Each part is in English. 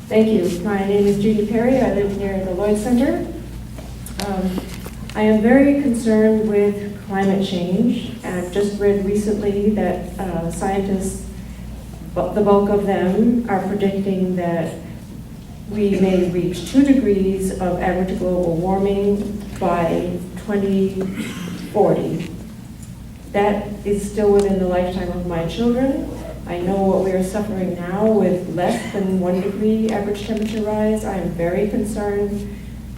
Thank you. My name is Judy Perry. I live near the Lloyd Center. I am very concerned with climate change. I've just read recently that scientists, the bulk of them, are predicting that we may reach 2 degrees of average global warming by 2040. That is still within the lifetime of my children. I know what we are suffering now with less than 1 degree average temperature rise. I am very concerned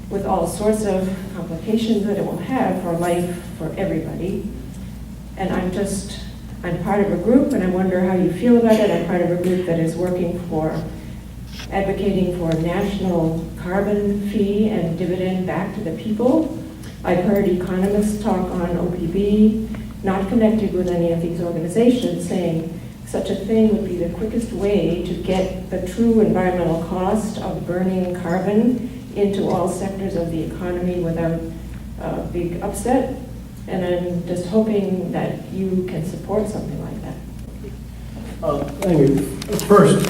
with all sorts of complications that it will have for life for everybody. And I'm part of a group, and I wonder how you feel about it. I'm part of a group that is advocating for a national carbon fee and dividend back to the people. I've heard economists talk on OPB, not connected with any of these organizations, saying such a thing would be the quickest way to get the true environmental cost of burning carbon into all sectors of the economy without a big upset. And I'm just hoping that you can support something like that. Thank you. First,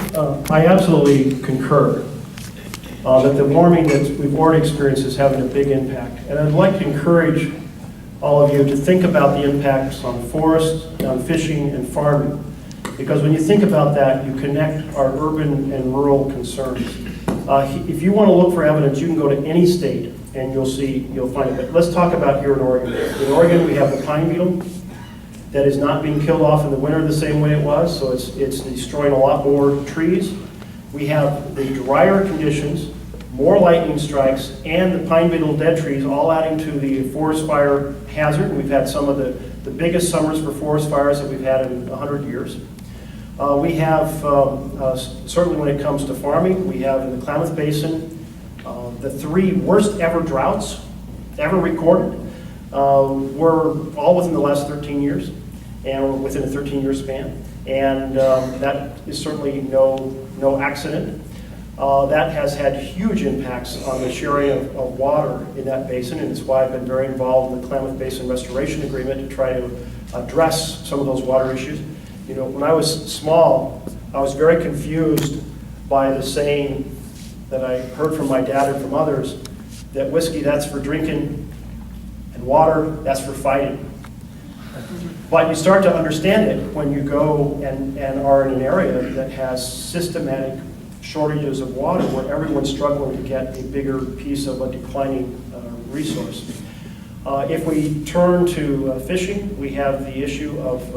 I absolutely concur that the warming that we've already experienced is having a big impact. And I'd like to encourage all of you to think about the impacts on forests, on fishing, and farming. Because when you think about that, you connect our urban and rural concerns. If you want to look for evidence, you can go to any state and you'll find it. But let's talk about here in Oregon. In Oregon, we have the pine beetle that is not being killed off in the winter the same way it was, so it's destroying a lot more trees. We have the drier conditions, more lightning strikes, and the pine beetle dead trees, all adding to the forest fire hazard. We've had some of the biggest summers for forest fires that we've had in 100 years. We have, certainly when it comes to farming, we have in the Klamath Basin the 3 worst ever droughts ever recorded were all within the last 13 years, and within a 13-year span. And that is certainly no accident. That has had huge impacts on the sharing of water in that basin, and it's why I've been very involved in the Klamath Basin Restoration Agreement to try to address some of those water issues. You know, when I was small, I was very confused by the saying that I heard from my dad and from others, that whiskey, that's for drinking, and water, that's for fighting. But you start to understand it when you go and are in an area that has systematic shortages of water, where everyone's struggling to get a bigger piece of a declining resource. If we turn to fishing, we have the issue of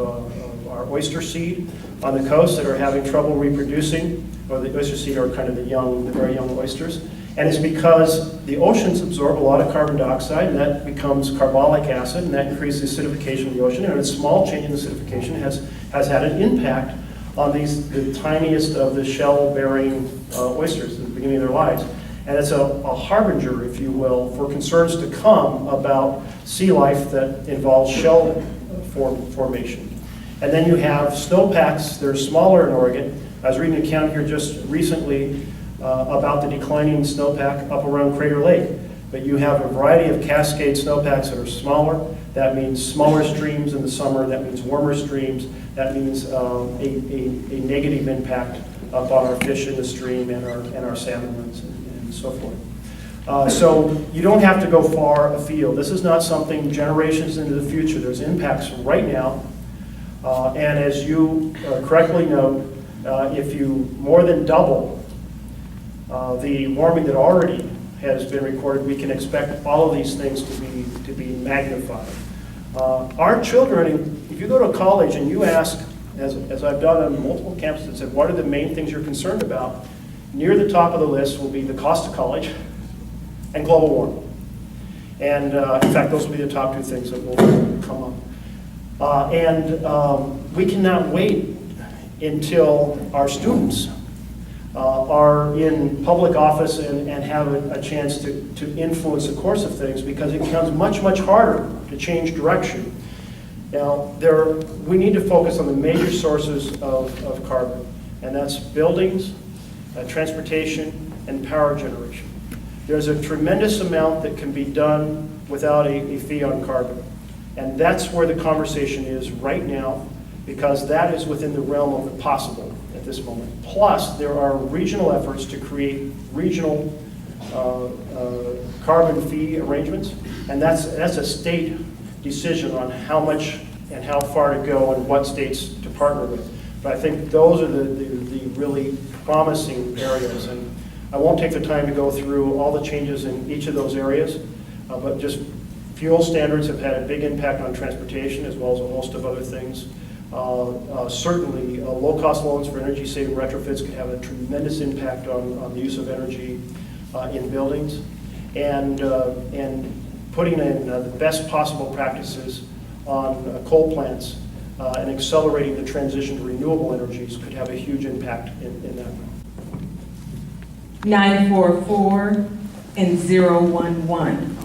our oyster seed on the coast that are having trouble reproducing, or the oyster seed are kind of the very young oysters. And it's because the oceans absorb a lot of carbon dioxide, and that becomes carbolic acid, and that increases acidification of the ocean. And a small change in acidification has had an impact on the tiniest of the shell-bearing oysters at the beginning of their lives. And it's a harbinger, if you will, for concerns to come about sea life that involves shell formation. And then you have snowpacks that are smaller in Oregon. I was reading an account here just recently about the declining snowpack up around Crater Lake. But you have a variety of cascade snowpacks that are smaller. That means smaller streams in the summer. That means warmer streams. That means a negative impact upon our fish in the stream and our salmon runs and so forth. So you don't have to go far afield. This is not something generations into the future. There's impacts right now. And as you correctly note, if you more than double the warming that already has been recorded, we can expect all of these things to be magnified. Our children, if you go to college and you ask, as I've done on multiple campuses, and said, what are the main things you're concerned about? Near the top of the list will be the cost of college and global warming. And in fact, those will be the top 2 things that will come up. We cannot wait until our students are in public office and have a chance to influence the course of things, because it becomes much, much harder to change direction. Now, we need to focus on the major sources of carbon, and that's buildings, transportation, and power generation. There's a tremendous amount that can be done without a fee on carbon. And that's where the conversation is right now, because that is within the realm of the possible at at this moment. Plus, there are regional efforts to create regional carbon fee arrangements, and that's a state decision on how much and how far to go and what states to partner with. But I think those are the really promising areas, and I won't take the time to go through all the changes in each of those areas, but just fuel standards have had a big impact on transportation as well as a host of other things. Certainly, low-cost loans for energy-saving retrofits could have a tremendous impact on the use of energy in buildings, and putting in the best possible practices on coal plants and accelerating the transition to renewable energies could have a huge impact in that realm. 944 and 011.